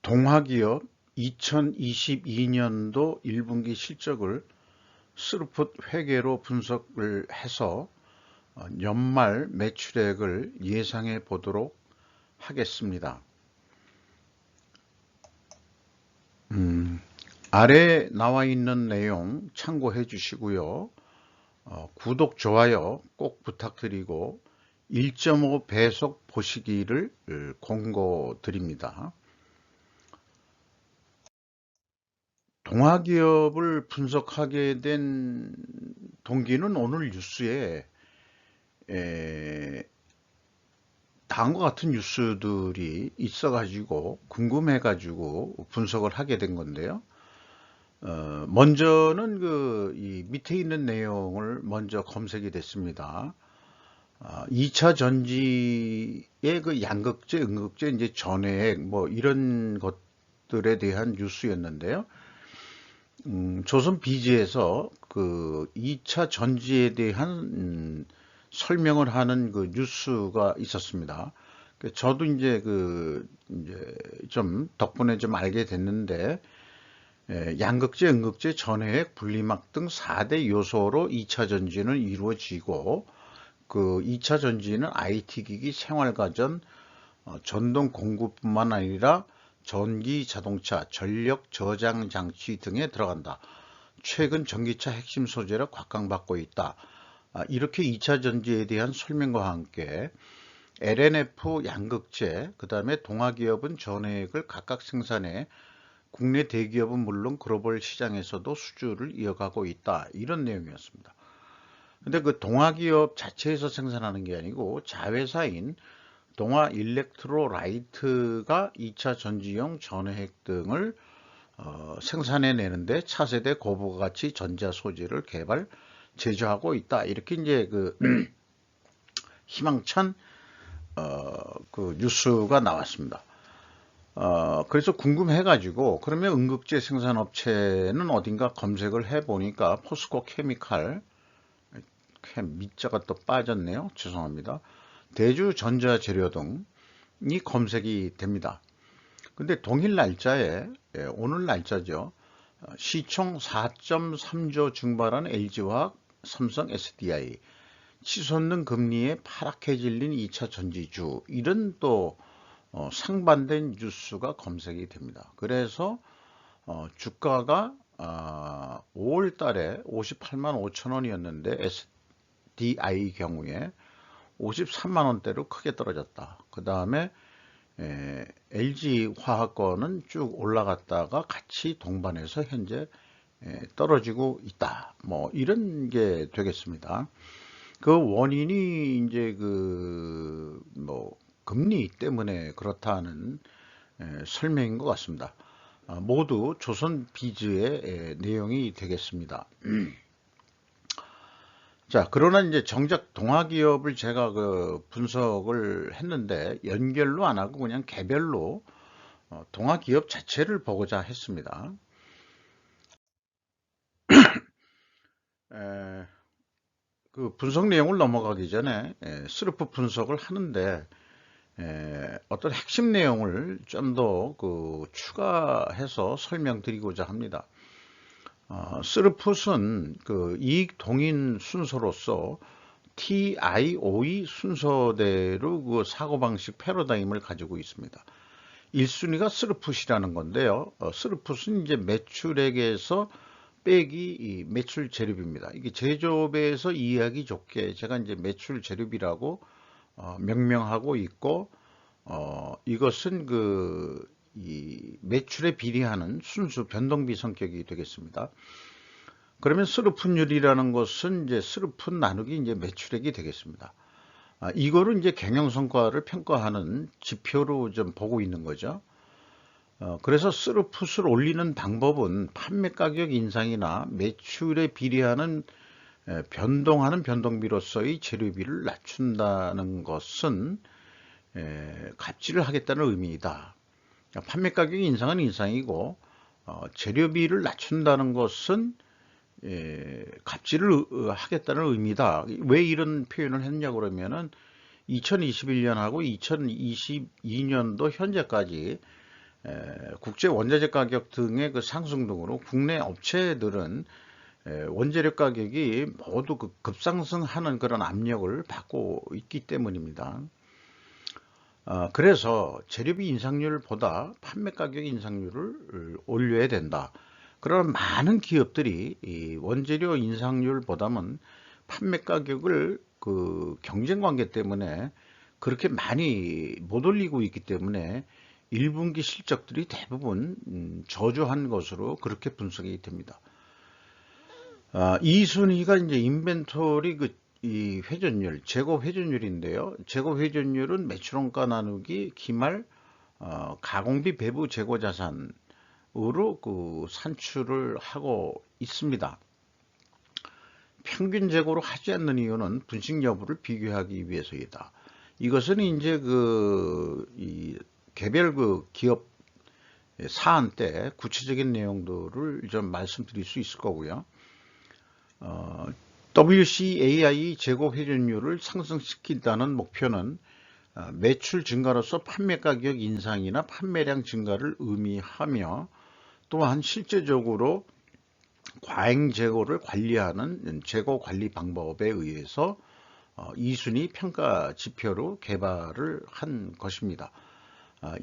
동화기업 2022년도 1분기 실적을 스루풋 회계로 분석을 해서 연말 매출액을 예상해 보도록 하겠습니다. 아래 나와 있는 내용 참고해 주시고요. 구독, 좋아요 꼭 부탁드리고 1.5 배속 보시기를 권고드립니다. 동화기업을 분석하게 된 동기는 오늘 뉴스에 다음과 같은 뉴스들이 있어가지고 궁금해가지고 분석을 하게 된 건데요. 먼저는 이 밑에 있는 내용을 먼저 검색이 됐습니다. 2차 전지의 그 양극재, 음극재, 이제 전해액 뭐 이런 것들에 대한 뉴스였는데요. 조선 비즈에서 그 2차 전지에 대한 설명을 하는 그 뉴스가 있었습니다. 저도 이제 이제 좀 덕분에 좀 알게 됐는데, 양극재, 음극재, 전해액, 분리막 등 4대 요소로 2차 전지는 이루어지고, 그 2차 전지는 IT기기, 생활가전, 전동 공구뿐만 아니라 전기 자동차, 전력 저장 장치 등에 들어간다. 최근 전기차 핵심 소재로 각광받고 있다. 이렇게 2차 전지에 대한 설명과 함께 LNF 양극재, 그 다음에 동아기업은 전해액을 각각 생산해 국내 대기업은 물론 글로벌 시장에서도 수주를 이어가고 있다. 이런 내용이었습니다. 근데 그 동아기업 자체에서 생산하는 게 아니고 자회사인 동아 일렉트로라이트가 2차 전지용 전해핵 등을 생산해내는데 차세대 고부가 가치 전자 소재를 개발, 제조하고 있다. 이렇게 이제 희망찬 그 뉴스가 나왔습니다. 그래서 궁금해가지고 그러면 음극재 생산업체는 어딘가 검색을 해보니까 포스코 케미칼, 밑자가 또 빠졌네요. 죄송합니다. 대주 전자재료 등이 검색이 됩니다. 근데 동일 날짜에, 오늘 날짜죠. 시총 4.3조 증발한 LG화학, 삼성 SDI, 치솟는 금리에 파랗게 질린 2차 전지주, 이런 또 상반된 뉴스가 검색이 됩니다. 그래서 주가가 5월 달에 58만 5천 원이었는데 SDI 경우에 53만 원대로 크게 떨어졌다. 그 다음에 LG화학건은 쭉 올라갔다가 같이 동반해서 현재 떨어지고 있다. 뭐 이런 게 되겠습니다. 그 원인이 이제 뭐 금리 때문에 그렇다는 설명인 것 같습니다. 모두 조선 비즈의 내용이 되겠습니다. 자, 그러나 이제 정작 동아기업을 제가 분석을 했는데 연결로 안 하고 그냥 개별로 동아기업 자체를 보고자 했습니다. 그 분석 내용을 넘어가기 전에 스루프 분석을 하는데 어떤 핵심 내용을 좀 더 추가해서 설명드리고자 합니다. 스루풋은 그 이익 동인 순서로서 TIOE 순서대로 그 사고방식 패러다임을 가지고 있습니다. 1순위가 스루풋이라는 건데요. 스루풋은 이제 매출액에서 빼기 이 매출 재료비입니다. 이게 제조업에서 이해하기 좋게 제가 이제 매출 재료비라고 명명하고 있고, 이것은 이 매출에 비례하는 순수 변동비 성격이 되겠습니다. 그러면 스루풋율이라는 것은 이제 스루풋 나누기 이제 매출액이 되겠습니다. 이거를 이제 경영 성과를 평가하는 지표로 좀 보고 있는 거죠. 그래서 스루풋을 올리는 방법은 판매 가격 인상이나 매출에 비례하는 변동하는 변동비로서의 재료비를 낮춘다는 것은 갑질을 하겠다는 의미이다. 판매 가격 인상은 인상이고 재료비를 낮춘다는 것은 갑질을 하겠다는 의미다. 왜 이런 표현을 했냐고 그러면은 2021년하고 2022년도 현재까지 국제 원자재 가격 등의 그 상승 등으로 국내 업체들은 원재료 가격이 모두 그 급상승하는 그런 압력을 받고 있기 때문입니다. 그래서 재료비 인상률보다 판매 가격 인상률을 올려야 된다. 그런 많은 기업들이 이 원재료 인상률보다는 판매 가격을 그 경쟁 관계 때문에 그렇게 많이 못 올리고 있기 때문에 1분기 실적들이 대부분 저조한 것으로 그렇게 분석이 됩니다. 이 순위가 이제 인벤토리 이 회전율, 재고 회전율인데요. 재고 회전율은 매출원가 나누기 기말 가공비 배부 재고 자산으로 그 산출을 하고 있습니다. 평균 재고로 하지 않는 이유는 분식 여부를 비교하기 위해서이다. 이것은 이제 이 개별 그 기업 사안 때 구체적인 내용들을 좀 말씀드릴 수 있을 거고요. WCAI 재고 회전율을 상승시킨다는 목표는 매출 증가로서 판매 가격 인상이나 판매량 증가를 의미하며 또한 실제적으로 과잉 재고를 관리하는 재고 관리 방법에 의해서 2순위 평가 지표로 개발을 한 것입니다.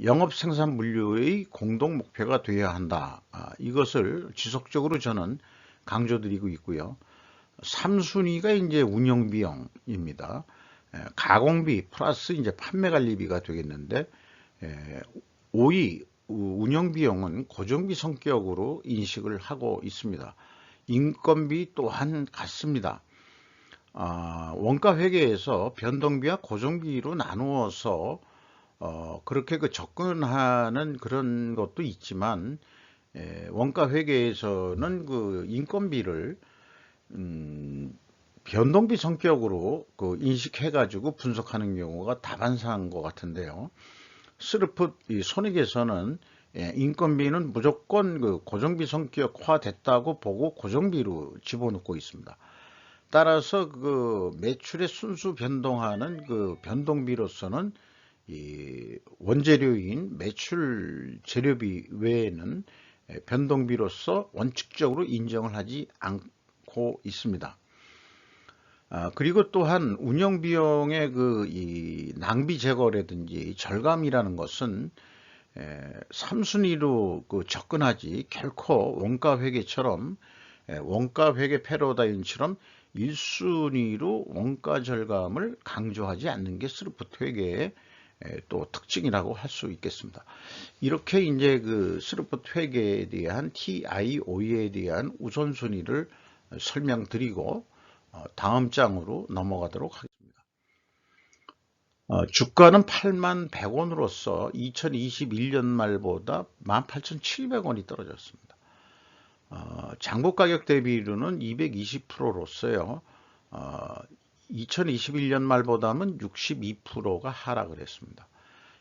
영업 생산 물류의 공동 목표가 되어야 한다. 이것을 지속적으로 저는 강조드리고 있고요. 3순위가 이제 운영 비용입니다. 가공비 플러스 이제 판매 관리비가 되겠는데 5위 운영 비용은 고정비 성격으로 인식을 하고 있습니다. 인건비 또한 같습니다. 원가 회계에서 변동비와 고정비로 나누어서 그렇게 그 접근하는 그런 것도 있지만 원가 회계에서는 그 인건비를 변동비 성격으로 그 인식해가지고 분석하는 경우가 다반사인 것 같은데요. 스르풋 손익에서는 인건비는 무조건 그 고정비 성격화 됐다고 보고 고정비로 집어넣고 있습니다. 따라서 그 매출의 순수 변동하는 그 변동비로서는 이 원재료인 매출 재료비 외에는 변동비로서 원칙적으로 인정을 하지 않고 있습니다. 그리고 또한 운영비용의 이 낭비 제거라든지 절감이라는 것은 3순위로 그 접근하지 결코 원가회계처럼 원가회계 패러다임처럼 1순위로 원가 절감을 강조하지 않는 게 스루풋 회계의 또 특징이라고 할 수 있겠습니다. 이렇게 이제 그 스루풋 회계에 대한 TIO에 대한 우선순위를 설명드리고 다음 장으로 넘어가도록 하겠습니다. 주가는 81,100원으로서 2021년 말보다 18,700원이 떨어졌습니다. 장부 가격 대비율은 220%로서요. 2021년 말보다는 62%가 하락을 했습니다.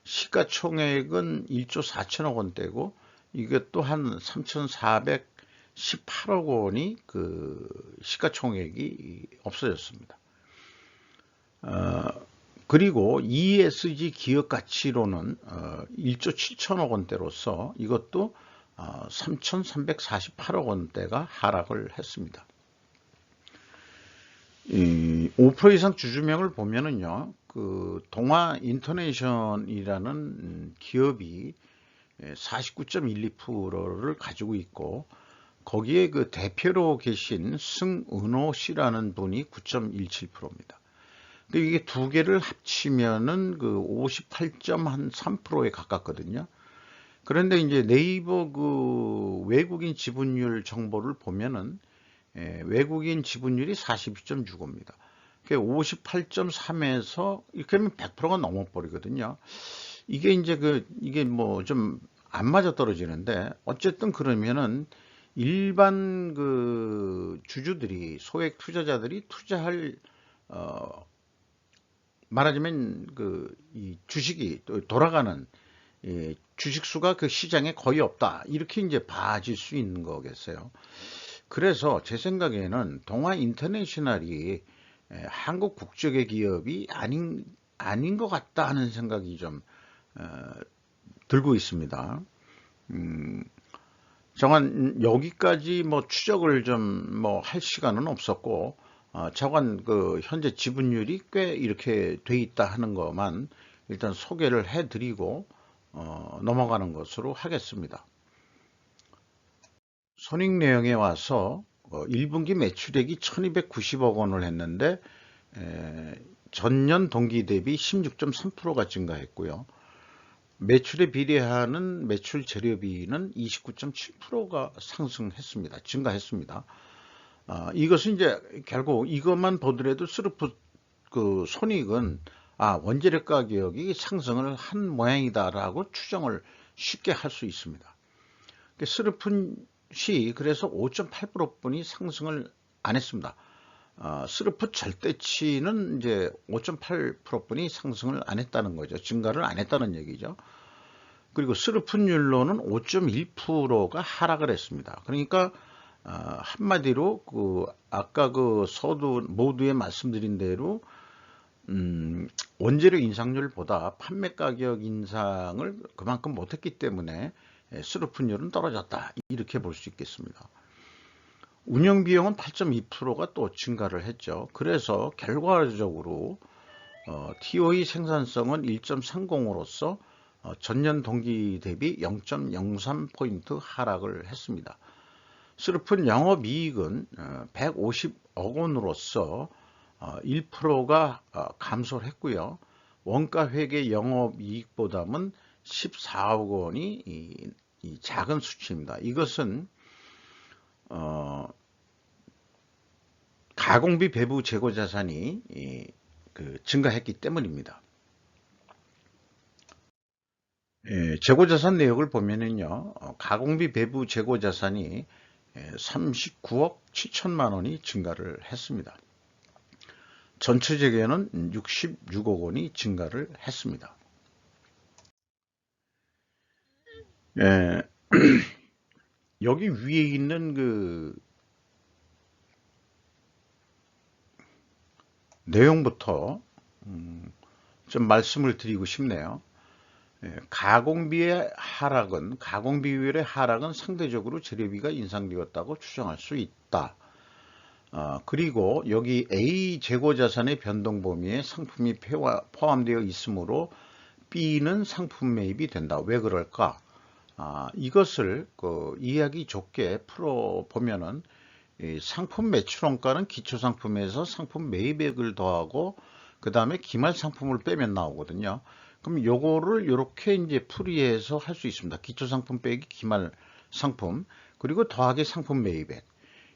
시가총액은 1조 4천억 원대고 이것도 한 3,418억 원이 그 시가총액이 없어졌습니다. 그리고 ESG 기업 가치로는 1조 7천억 원대로서 이것도 3,348억 원대가 하락을 했습니다. 5% 이상 주주명을 보면은요, 그 동아 인터내셔널이라는 기업이 49.12%를 가지고 있고 거기에 그 대표로 계신 승은호 씨라는 분이 9.17%입니다. 이게 두 개를 합치면은 그 58.3%에 가깝거든요. 그런데 이제 네이버 그 외국인 지분율 정보를 보면은 외국인 지분율이 42.65입니다. 58.3에서 이렇게 하면 100%가 넘어버리거든요. 이게 이제 이게 뭐 좀 안 맞아 떨어지는데 어쨌든 그러면은 일반 그 주주들이 소액 투자자들이 투자할 말하자면 이 주식이 돌아가는 주식 수가 그 시장에 거의 없다. 이렇게 이제 봐질 수 있는 거겠어요. 그래서 제 생각에는 동아 인터내셔널이 한국 국적의 기업이 아닌 아닌 것 같다 하는 생각이 좀 들고 있습니다. 정한 여기까지 뭐 추적을 좀 뭐 할 시간은 없었고, 차관 그 현재 지분율이 꽤 이렇게 돼 있다 하는 것만 일단 소개를 해드리고 넘어가는 것으로 하겠습니다. 손익 내용에 와서 1분기 매출액이 1290억 원을 했는데 전년 동기 대비 16.3%가 증가했고요. 매출에 비례하는 매출 재료비는 29.7%가 상승했습니다. 증가했습니다. 이것은 이제 결국 이것만 보더라도 스르프 그 손익은 원재료 가격이 상승을 한 모양이다라고 추정을 쉽게 할 수 있습니다. 스르프시 그래서 5.8%뿐이 상승을 안 했습니다. 스르프 절대치는 이제 5.8%뿐이 상승을 안 했다는 거죠. 증가를 안 했다는 얘기죠. 그리고 스르프율로는 5.1%가 하락을 했습니다. 그러니까 한마디로 아까 서두 모두에 말씀드린 대로 원재료 인상률보다 판매 가격 인상을 그만큼 못했기 때문에 스르프율은 떨어졌다, 이렇게 볼 수 있겠습니다. 운영 비용은 8.2%가 또 증가를 했죠. 그래서 결과적으로 TOE 생산성은 1.30으로서 전년 동기 대비 0.03포인트 하락을 했습니다. 스르픈 영업이익은 150억 원으로서 1%가 감소를 했고요. 원가회계 영업이익보다는 14억 원이 이 작은 수치입니다. 이것은 가공비 배부 재고 자산이 증가했기 때문입니다. 재고 자산 내역을 보면은요, 가공비 배부 재고 자산이 39억 7천만 원이 증가를 했습니다. 전체 재고는 66억 원이 증가를 했습니다. 여기 위에 있는 그 내용부터 좀 말씀을 드리고 싶네요. 가공비의 하락은, 가공비율의 하락은 상대적으로 재료비가 인상되었다고 추정할 수 있다. 그리고 여기 A 재고자산의 변동 범위에 상품이 포함되어 있으므로 B는 상품 매입이 된다. 왜 그럴까? 이것을 이야기 좋게 풀어보면은 상품 매출원가는 기초상품에서 상품 매입액을 더하고 그 다음에 기말 상품을 빼면 나오거든요. 그럼 요거를 이렇게 이제 풀이해서 할 수 있습니다. 기초상품 빼기 기말 상품, 그리고 더하기 상품 매입액.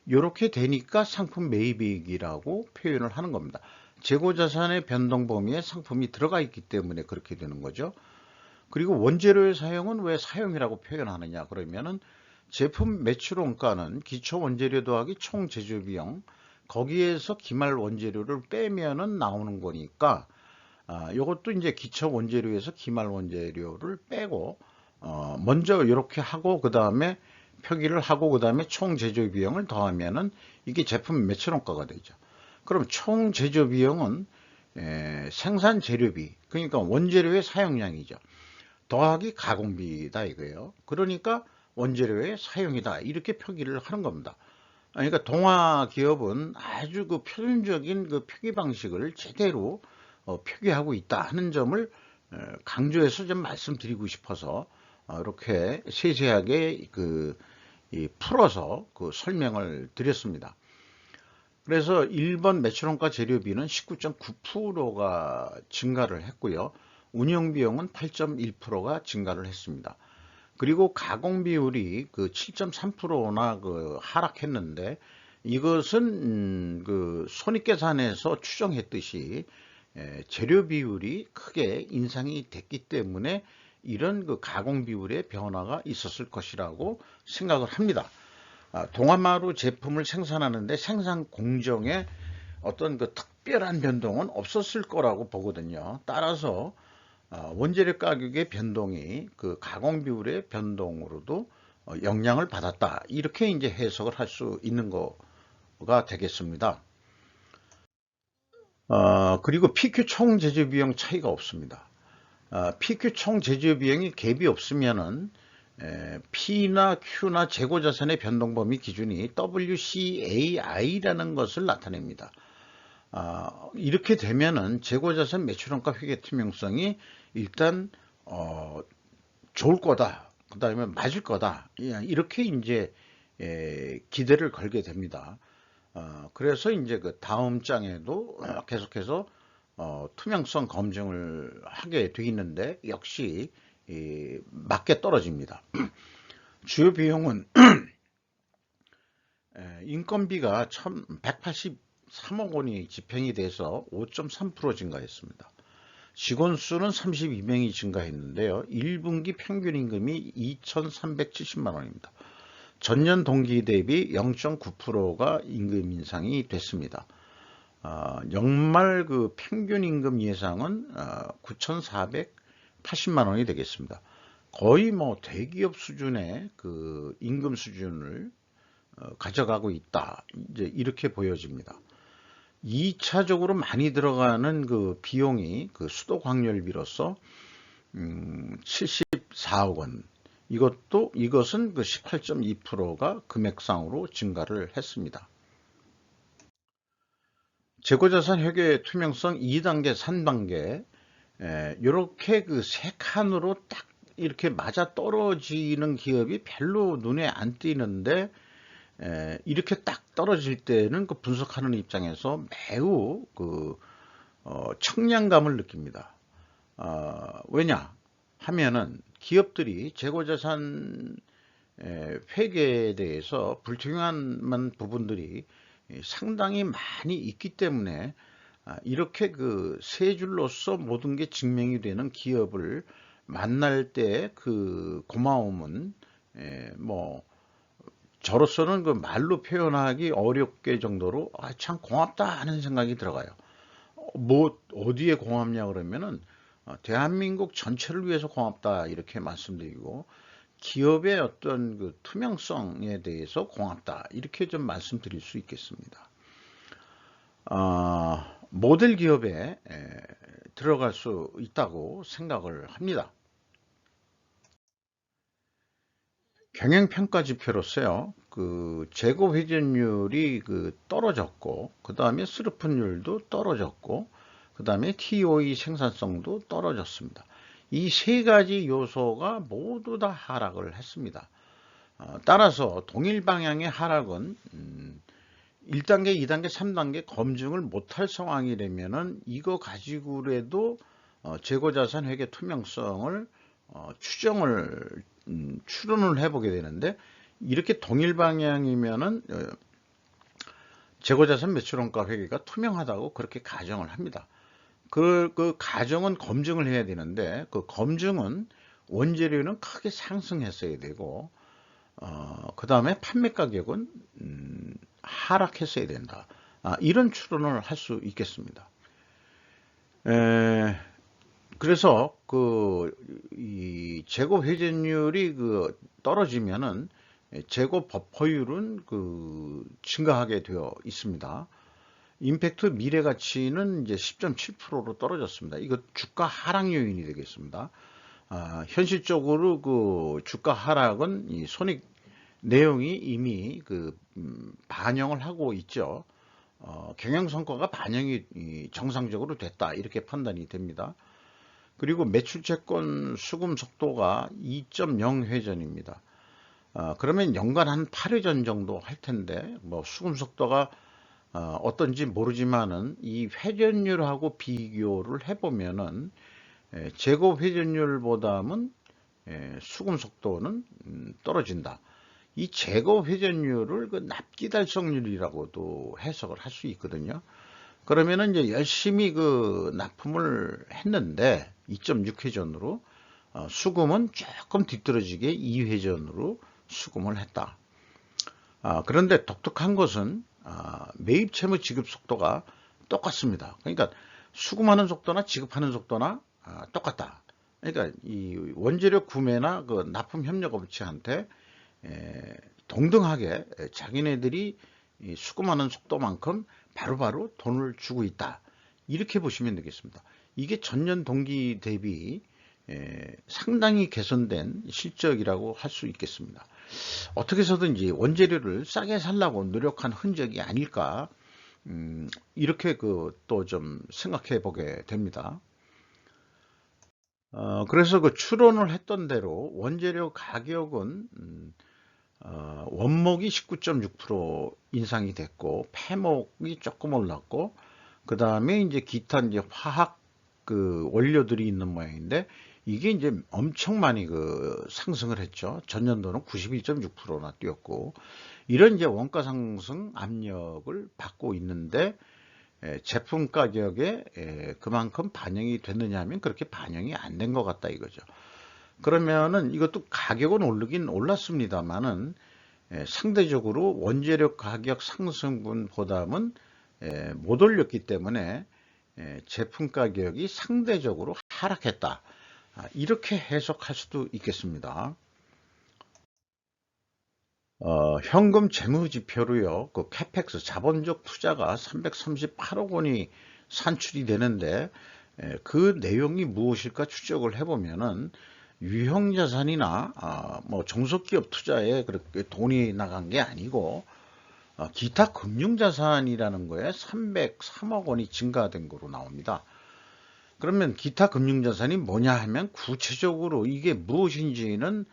이렇게 되니까 상품 매입액이라고 표현을 하는 겁니다. 재고자산의 변동 범위에 상품이 들어가 있기 때문에 그렇게 되는 거죠. 그리고 원재료의 사용은 왜 사용이라고 표현하느냐 그러면은 제품 매출 원가는 기초 원재료 더하기 총 제조 비용, 거기에서 기말 원재료를 빼면은 나오는 거니까 이것도 이제 기초 원재료에서 기말 원재료를 빼고 먼저 이렇게 하고 그 다음에 표기를 하고 그 다음에 총 제조 비용을 더하면은 이게 제품 매출 원가가 되죠. 그럼 총 제조 비용은 생산 재료비, 그러니까 원재료의 사용량이죠. 더하기 가공비다 이거예요. 그러니까 원재료의 사용이다, 이렇게 표기를 하는 겁니다. 그러니까 동화 기업은 아주 그 표준적인 그 표기 방식을 제대로 표기하고 있다 하는 점을 강조해서 좀 말씀드리고 싶어서 이렇게 세세하게 풀어서 설명을 드렸습니다. 그래서 1번 매출원가 재료비는 19.9%가 증가를 했고요. 운영비용은 8.1%가 증가를 했습니다. 그리고 가공비율이 7.3%나 하락했는데 이것은 손익계산에서 추정했듯이 재료 비율이 크게 인상이 됐기 때문에 이런 가공비율의 변화가 있었을 것이라고 생각을 합니다. 동아마루 제품을 생산하는데 생산 공정에 어떤 특별한 변동은 없었을 거라고 보거든요. 따라서 원재료 가격의 변동이 가공비율의 변동으로도 영향을 받았다, 이렇게 이제 해석을 할 수 있는 거가 되겠습니다. 그리고 PQ 총 제조 비용 차이가 없습니다. PQ 총 제조 비용이 갭이 없으면은 P나 Q나 재고 자산의 변동 범위 기준이 WCAI라는 것을 나타냅니다. 이렇게 되면은 재고 자산 매출원가 회계 투명성이 일단 좋을 거다. 그 다음에 맞을 거다. 이렇게 이제 기대를 걸게 됩니다. 그래서 이제 그 다음 장에도 계속해서 투명성 검증을 하게 돼 있는데 역시 맞게 떨어집니다. 주요 비용은 인건비가 183억 원이 집행이 돼서 5.3% 증가했습니다. 직원 수는 32명이 증가했는데요. 1분기 평균 임금이 2,370만 원입니다. 전년 동기 대비 0.9%가 임금 인상이 됐습니다. 연말 그 평균 임금 예상은 9,480만 원이 되겠습니다. 거의 뭐 대기업 수준의 그 임금 수준을 가져가고 있다. 이제 이렇게 보여집니다. 2차적으로 많이 들어가는 그 비용이 그 수도광열비로서 74억 원. 이것은 그 18.2%가 금액상으로 증가를 했습니다. 재고자산 회계 투명성 2단계, 3단계 이렇게 그 세 칸으로 딱 이렇게 맞아 떨어지는 기업이 별로 눈에 안 띄는데 이렇게 딱 떨어질 때는 그 분석하는 입장에서 매우 그 청량감을 느낍니다. 왜냐 하면은 기업들이 재고자산 회계에 대해서 불투명한 부분들이 상당히 많이 있기 때문에 이렇게 그 세 줄로서 모든 게 증명이 되는 기업을 만날 때 그 고마움은 뭐 저로서는 그 말로 표현하기 어렵게 정도로 참 고맙다 하는 생각이 들어가요. 뭐 어디에 고맙냐 그러면은 대한민국 전체를 위해서 고맙다 이렇게 말씀드리고 기업의 어떤 그 투명성에 대해서 고맙다 이렇게 좀 말씀드릴 수 있겠습니다. 모델 기업에 들어갈 수 있다고 생각을 합니다. 경영평가 지표로서요, 그 재고 회전율이 그 떨어졌고, 그 다음에 스루픈율도 떨어졌고, 그 다음에 TOE 생산성도 떨어졌습니다. 이 세 가지 요소가 모두 다 하락을 했습니다. 따라서 동일 방향의 하락은 1단계, 2단계, 3단계 검증을 못할 상황이 되면은 이거 가지고라도 재고자산 회계 투명성을 추론을 해보게 되는데 이렇게 동일 방향이면은 재고자산 매출원가 회계가 투명하다고 그렇게 가정을 합니다. 그 가정은 검증을 해야 되는데 그 검증은 원재료는 크게 상승했어야 되고 그 다음에 판매 가격은 하락했어야 된다. 이런 추론을 할 수 있겠습니다. 그래서 이 재고 회전율이 그 떨어지면은 재고 버퍼율은 그 증가하게 되어 있습니다. 임팩트 미래 가치는 이제 10.7%로 떨어졌습니다. 이거 주가 하락 요인이 되겠습니다. 현실적으로 그 주가 하락은 이 손익 내용이 이미 그 반영을 하고 있죠. 경영 성과가 반영이 정상적으로 됐다 이렇게 판단이 됩니다. 그리고 매출채권 수금 속도가 2.0 회전입니다. 그러면 연간 한 8회전 정도 할 텐데 뭐 수금 속도가 어떤지 모르지만은 이 회전율하고 비교를 해보면은 재고 회전율보다는 수금 속도는 떨어진다. 이 재고 회전율을 그 납기 달성률이라고도 해석을 할 수 있거든요. 그러면은 이제 열심히 그 납품을 했는데 2.6 회전으로 수금은 조금 뒤떨어지게 2회전으로 수금을 했다. 그런데 독특한 것은 매입 채무 지급 속도가 똑같습니다. 그러니까 수금하는 속도나 지급하는 속도나 똑같다. 그러니까 이 원재료 구매나 그 납품 협력업체한테 동등하게 자기네들이 수금하는 속도만큼 바로바로 돈을 주고 있다. 이렇게 보시면 되겠습니다. 이게 전년 동기 대비 상당히 개선된 실적이라고 할 수 있겠습니다. 어떻게 해서든지 원재료를 싸게 살라고 노력한 흔적이 아닐까, 이렇게 또 좀 생각해 보게 됩니다. 그래서 그 추론을 했던 대로 원재료 가격은 원목이 19.6% 인상이 됐고, 폐목이 조금 올랐고, 그 다음에 이제 기타 이제 화학 그 원료들이 있는 모양인데, 이게 이제 엄청 많이 상승을 했죠. 전년도는 91.6%나 뛰었고, 이런 이제 원가 상승 압력을 받고 있는데, 제품 가격에 그만큼 반영이 됐느냐 하면 그렇게 반영이 안 된 것 같다 이거죠. 그러면은 이것도 가격은 오르긴 올랐습니다만은 상대적으로 원재료 가격 상승분보다는 못 올렸기 때문에 제품 가격이 상대적으로 하락했다. 이렇게 해석할 수도 있겠습니다. 현금 재무지표로요, 그 캐펙스 자본적 투자가 338억 원이 산출이 되는데, 그 내용이 무엇일까 추적을 해보면은, 유형자산이나, 뭐, 종속기업 투자에 그렇게 돈이 나간 게 아니고, 기타 금융자산이라는 거에 303억 원이 증가된 거로 나옵니다. 그러면 기타 금융자산이 뭐냐 하면 구체적으로 이게 무엇인지는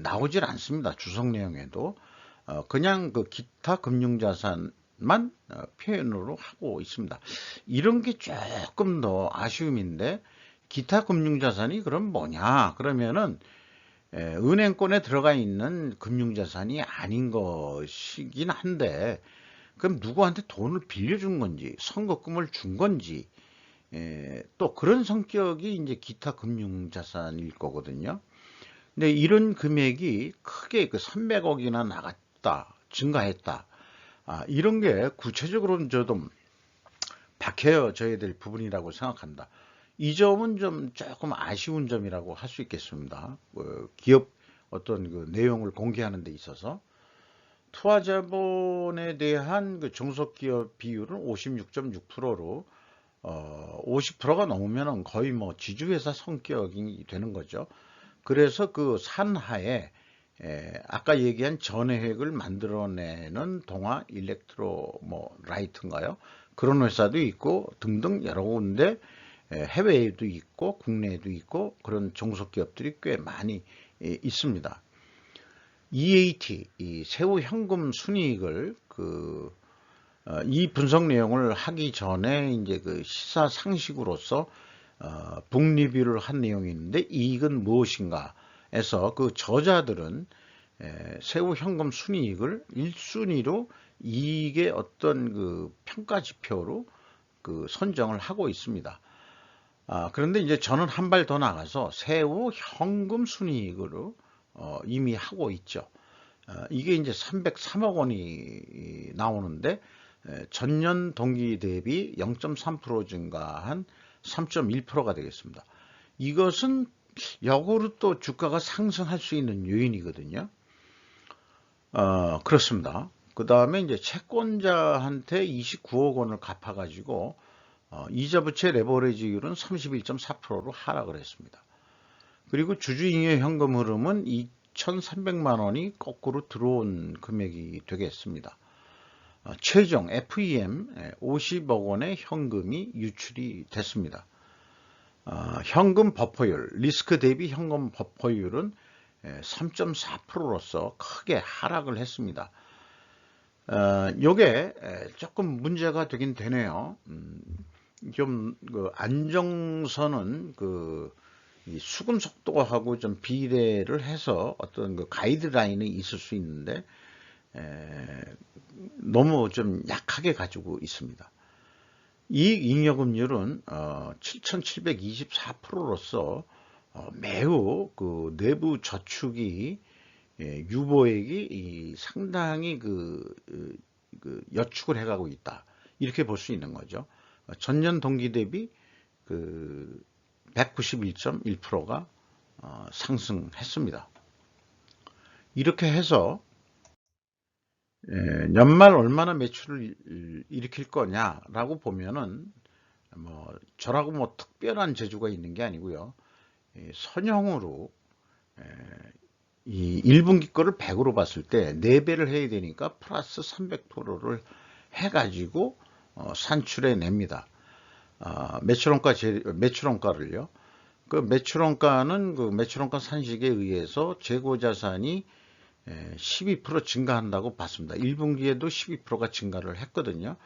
나오질 않습니다. 주석 내용에도. 그냥 그 기타 금융자산만 표현으로 하고 있습니다. 이런 게 조금 더 아쉬움인데, 기타 금융자산이 그럼 뭐냐? 그러면은 은행권에 들어가 있는 금융자산이 아닌 것이긴 한데, 그럼 누구한테 돈을 빌려준 건지, 선거금을 준 건지, 또 그런 성격이 이제 기타 금융자산일 거거든요. 근데 이런 금액이 크게 300억이나 나갔다, 증가했다. 이런 게 구체적으로는 저도 밝혀져야 될 부분이라고 생각합니다. 이 점은 좀 조금 아쉬운 점이라고 할 수 있겠습니다. 기업 어떤 그 내용을 공개하는 데 있어서. 투하자본에 대한 그 종속기업 비율은 56.6%로 50%가 넘으면 거의 뭐 지주회사 성격이 되는 거죠. 그래서 그 산하에 아까 얘기한 전해획을 만들어내는 동아 일렉트로 뭐 라이트인가요? 그런 회사도 있고 등등 여러 군데 해외에도 있고 국내에도 있고 그런 종속기업들이 꽤 많이 있습니다. EAT, 이 세후 현금 순이익을 이 분석 내용을 하기 전에 이제 그 시사 상식으로서 북 리뷰를 한 내용이 있는데 이익은 무엇인가 해서 그 저자들은 세후 현금 순이익을 1순위로 이익의 어떤 그 평가 지표로 그 선정을 하고 있습니다. 그런데 이제 저는 한 발 더 나가서 세후 현금 순이익으로 이미 하고 있죠. 이게 이제 303억 원이 나오는데 전년 동기 대비 0.3% 증가한 3.1%가 되겠습니다. 이것은 역으로 또 주가가 상승할 수 있는 요인이거든요. 그렇습니다. 그 다음에 이제 채권자한테 29억 원을 갚아가지고 이자 부채 레버리지율은 31.4%로 하락을 했습니다. 그리고 주주잉여 현금 흐름은 2,300만 원이 거꾸로 들어온 금액이 되겠습니다. 최종 FEM 50억 원의 현금이 유출이 됐습니다. 현금 버퍼율, 리스크 대비 현금 버퍼율은 3.4%로서 크게 하락을 했습니다. 요게 조금 문제가 되긴 되네요. 좀 안정선은 이 수금 속도하고 좀 비례를 해서 어떤 가이드라인이 있을 수 있는데 너무 좀 약하게 가지고 있습니다. 이익 잉여금률은 7,724%로서 매우 그 내부 저축이 유보액이 상당히 여축을 해가고 있다. 이렇게 볼 수 있는 거죠. 전년 동기 대비 191.1%가 상승했습니다. 이렇게 해서 연말 얼마나 매출을 일으킬 거냐라고 보면은 뭐 저라고 뭐 특별한 재주가 있는 게 아니고요. 선형으로 이 1분기 거를 100으로 봤을 때 4배를 해야 되니까 플러스 300%를 해가지고 산출해 냅니다. 매출원가를요. 그 매출원가는 그 매출원가 산식에 의해서 재고자산이 12% 증가한다고 봤습니다. 1분기에도 12%가 증가를 했거든요.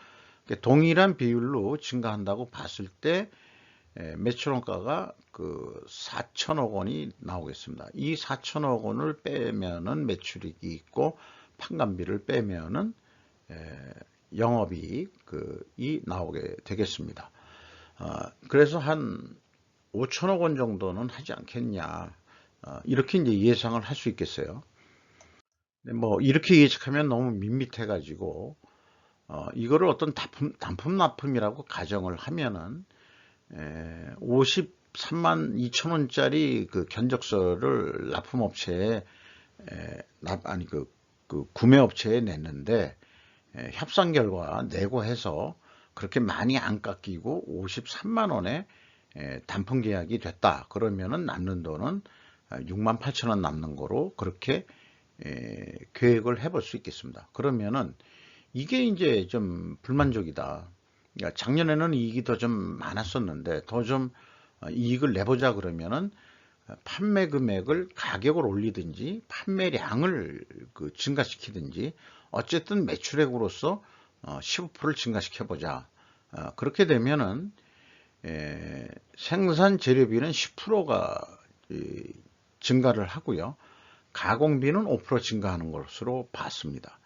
동일한 비율로 증가한다고 봤을 때 매출원가가 그 4천억 원이 나오겠습니다. 이 4천억 원을 빼면은 매출이익이 있고 판관비를 빼면은 영업이익이 나오게 되겠습니다. 그래서 한 5천억 원 정도는 하지 않겠냐, 이렇게 이제 예상을 할 수 있겠어요. 뭐 이렇게 예측하면 너무 밋밋해가지고 이거를 어떤 단품 납품이라고 가정을 하면은 53만 2천 원짜리 그 견적서를 납품업체에 그 구매업체에 냈는데 협상 결과 내고 해서 그렇게 많이 안 깎이고 53만 원에 단품 계약이 됐다. 그러면은 남는 돈은 6만 8천 원 남는 거로 그렇게 계획을 해볼 수 있겠습니다. 그러면은 이게 이제 좀 불만족이다. 그러니까 작년에는 이익이 더 좀 많았었는데 더 좀 이익을 내보자 그러면은 판매 금액을 가격을 올리든지 판매량을 그 증가시키든지 어쨌든 매출액으로서 15%를 증가시켜 보자. 그렇게 되면은 생산 재료비는 10%가 증가를 하고요. 가공비는 5% 증가하는 것으로 봤습니다.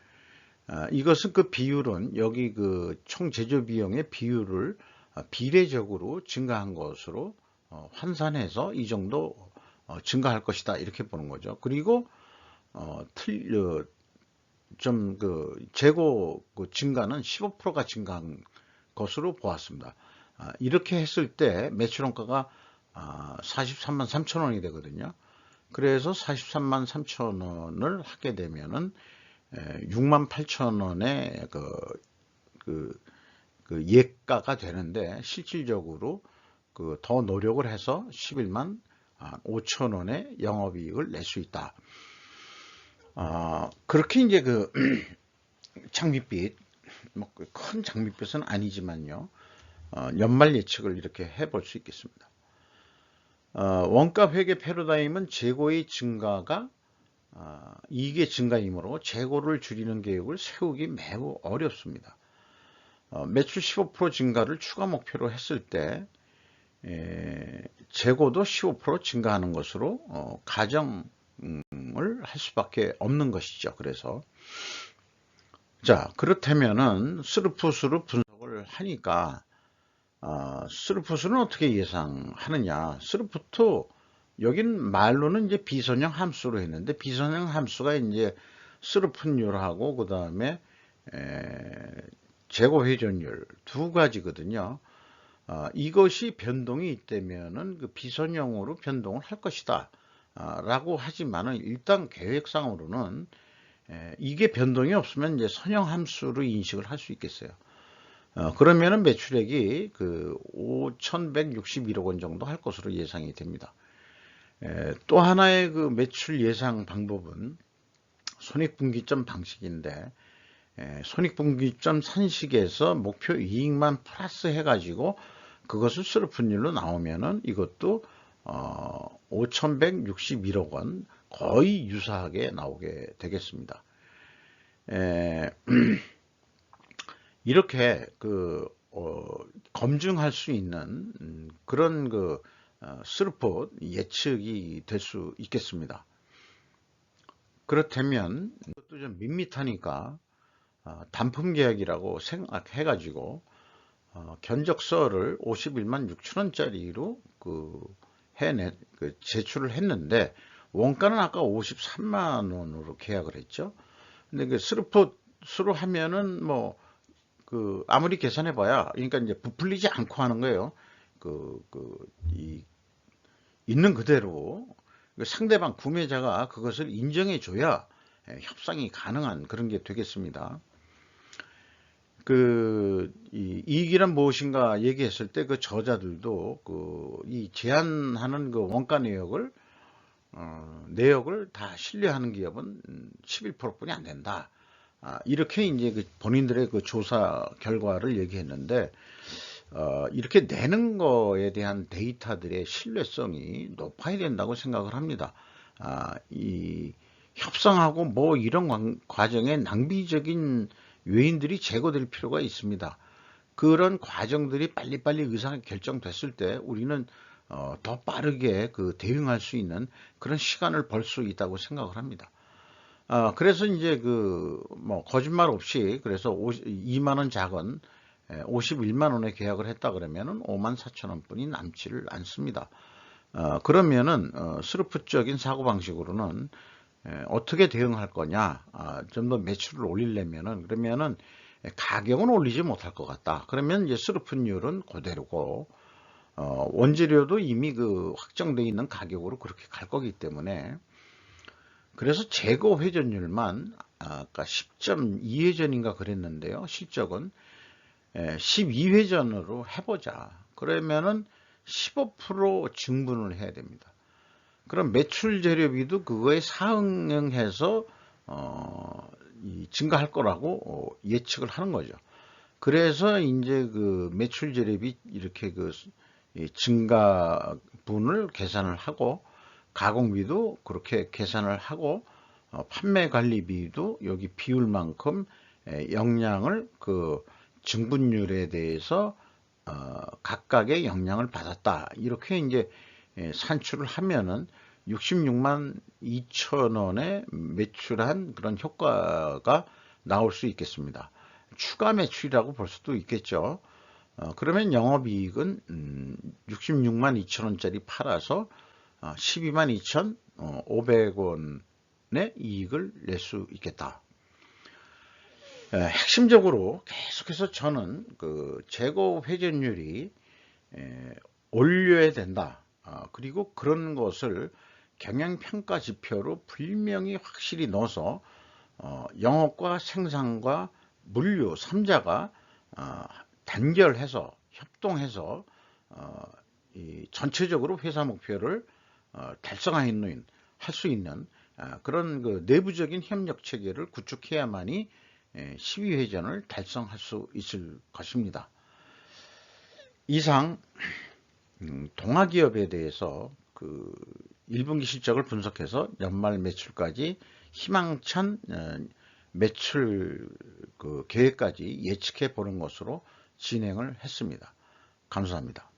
이것은 그 비율은 여기 그 총 제조 비용의 비율을 비례적으로 증가한 것으로 환산해서 이 정도 증가할 것이다 이렇게 보는 거죠. 그리고 좀 그 재고 그 증가는 15%가 증가한 것으로 보았습니다. 이렇게 했을 때 매출원가가 43만 3천 원이 되거든요. 그래서 43만 3천 원을 하게 되면은 6만 8천 원의 그 예가가 되는데 실질적으로 그 더 노력을 해서 11만 5천 원의 영업이익을 낼 수 있다. 그렇게 이제 그 장밋빛, 뭐 큰 장밋빛은 아니지만요. 연말 예측을 이렇게 해볼 수 있겠습니다. 원가 회계 패러다임은 재고의 증가가 이익의 증가이므로 재고를 줄이는 계획을 세우기 매우 어렵습니다. 매출 15% 증가를 추가 목표로 했을 때 재고도 15% 증가하는 것으로 가정을 할 수밖에 없는 것이죠. 그래서 자, 그렇다면은 스루풋으로 분석을 하니까 스루풋은 어떻게 예상하느냐? 스루풋도 여긴 말로는 이제 비선형 함수로 했는데 비선형 함수가 이제 스루풋률하고 그 다음에 재고 회전율 두 가지거든요. 이것이 변동이 있다면은 그 비선형으로 변동을 할 것이다. 라고 하지만은 일단 계획상으로는 이게 변동이 없으면 이제 선형 함수로 인식을 할 수 있겠어요. 그러면은 매출액이 그 5,161억 원 정도 할 것으로 예상이 됩니다. 또 하나의 그 매출 예상 방법은 손익분기점 방식인데 손익분기점 산식에서 목표 이익만 플러스 해가지고 그것을 스루풋율로 나오면은 이것도 5,161억 원 거의 유사하게 나오게 되겠습니다. 이렇게 그 검증할 수 있는 그런 그 스루풋 예측이 될 수 있겠습니다. 그렇다면 이것도 좀 밋밋하니까 단품 계약이라고 생각해 가지고 견적서를 51만 6천 원짜리로 그 제출을 했는데 원가는 아까 53만 원으로 계약을 했죠. 근데 그 스루풋으로 하면은 뭐 그 아무리 계산해 봐야 그러니까 이제 부풀리지 않고 하는 거예요. 있는 그대로 상대방 구매자가 그것을 인정해 줘야 협상이 가능한 그런 게 되겠습니다. 이 이익이란 무엇인가 얘기했을 때 그 저자들도 이 제한하는 그 원가 내역을 다 신뢰하는 기업은 11%뿐이 안 된다. 이렇게 이제 그 본인들의 그 조사 결과를 얘기했는데, 이렇게 내는 거에 대한 데이터들의 신뢰성이 높아야 된다고 생각을 합니다. 이 협상하고 뭐 이런 과정에 낭비적인 요인들이 제거될 필요가 있습니다. 그런 과정들이 빨리빨리 의사가 결정됐을 때 우리는 더 빠르게 대응할 수 있는 그런 시간을 벌 수 있다고 생각을 합니다. 그래서 이제 뭐 거짓말 없이 그래서 2만 원 작은 51만 원에 계약을 했다 그러면은 5만 4천 원뿐이 남지를 않습니다. 그러면은 스루프적인 사고방식으로는 어떻게 대응할 거냐, 좀 더 매출을 올리려면은 그러면은 가격은 올리지 못할 것 같다. 그러면 이제 스루프율은 그대로고 원재료도 이미 확정되어 있는 가격으로 그렇게 갈 거기 때문에, 그래서 재고 회전율만 아까 10.2회전인가 그랬는데요. 실적은 12회전으로 해보자. 그러면은 15% 증분을 해야 됩니다. 그럼 매출 재료비도 그거에 상응해서 증가할 거라고 예측을 하는 거죠. 그래서 이제 매출 재료비 이렇게 증가분을 계산을 하고, 가공비도 그렇게 계산을 하고, 판매 관리비도 여기 비율만큼 영향을 증분율에 대해서 각각의 영향을 받았다. 이렇게 이제 산출을 하면은 66만 2천 원에 매출한 그런 효과가 나올 수 있겠습니다. 추가 매출이라고 볼 수도 있겠죠. 그러면 영업이익은 66만 2천 원짜리 팔아서 12만 2,500원의 이익을 낼 수 있겠다. 핵심적으로 계속해서 저는 재고 회전율이 올려야 된다. 그리고 그런 것을 경영평가 지표로 분명히 확실히 넣어서 영업과 생산과 물류 3자가 단결해서 협동해서 전체적으로 회사 목표를 달성할 수 있는 그런 내부적인 협력 체계를 구축해야만이 12회전을 달성할 수 있을 것입니다. 이상 동아기업에 대해서 1분기 실적을 분석해서 연말 매출까지 희망찬 매출 계획까지 예측해 보는 것으로 진행을 했습니다. 감사합니다.